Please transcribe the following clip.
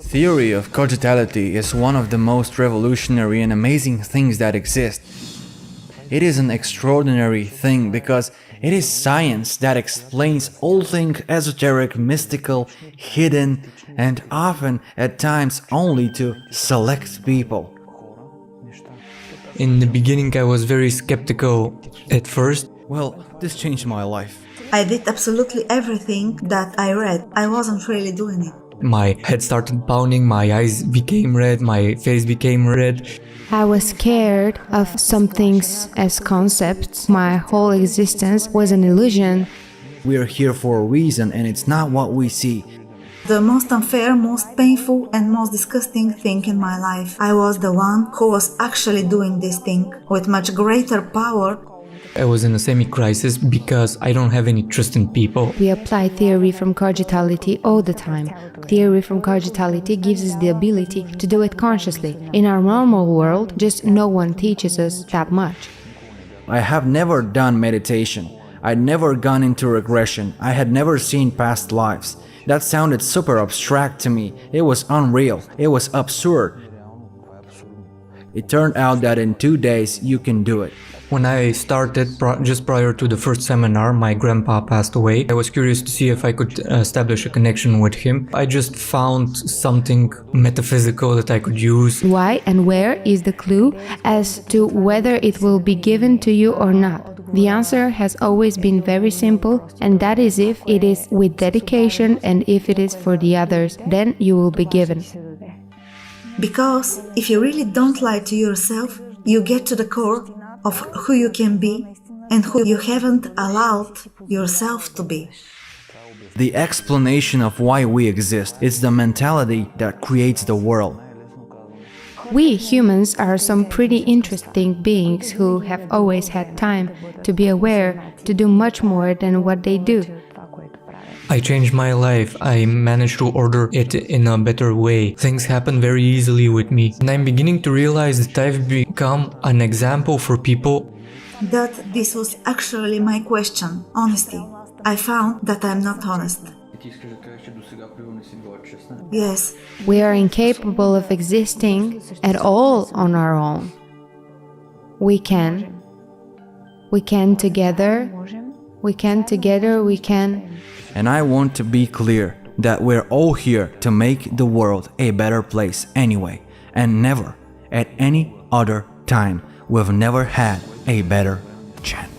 Theory of cogitality is one of the most revolutionary and amazing things that exist. It is an extraordinary thing because it is science that explains all things esoteric, mystical, hidden, and often at times only to select people. In the beginning I was very skeptical at first. Well, this changed my life. I did absolutely everything that I read. I wasn't really doing it. My head started pounding, my eyes became red, my face became red. I was scared of some things as concepts. My whole existence was an illusion. We are here for a reason and it's not what we see. The most unfair, most painful and most disgusting thing in my life. I was the one who was actually doing this thing with much greater power. I was in a semi-crisis because I don't have any trust in people. We apply theory from Cogitality all the time. Theory from Cogitality gives us the ability to do it consciously. In our normal world, just no one teaches us that much. I have never done meditation. I'd never gone into regression. I had never seen past lives. That sounded super abstract to me. It was unreal. It was absurd. It turned out that in 2 days you can do it. When I started, just prior to the first seminar, my grandpa passed away. I was curious to see if I could establish a connection with him. I just found something metaphysical that I could use. Why and where is the clue as to whether it will be given to you or not. The answer has always been very simple, and that is if it is with dedication and if it is for the others, then you will be given. Because if you really don't lie to yourself, you get to the core of who you can be and who you haven't allowed yourself to be. The explanation of why we exist is the mentality that creates the world. We humans are some pretty interesting beings who have always had time to be aware, to do much more than what they do. I changed my life. I managed to order it in a better way. Things happen very easily with me. And I'm beginning to realize that I've become an example for people. That this was actually my question, honesty. I found that I'm not honest. Yes. We are incapable of existing at all on our own. We can together. And I want to be clear that we're all here to make the world a better place anyway, and never, at any other time, we've never had a better chance.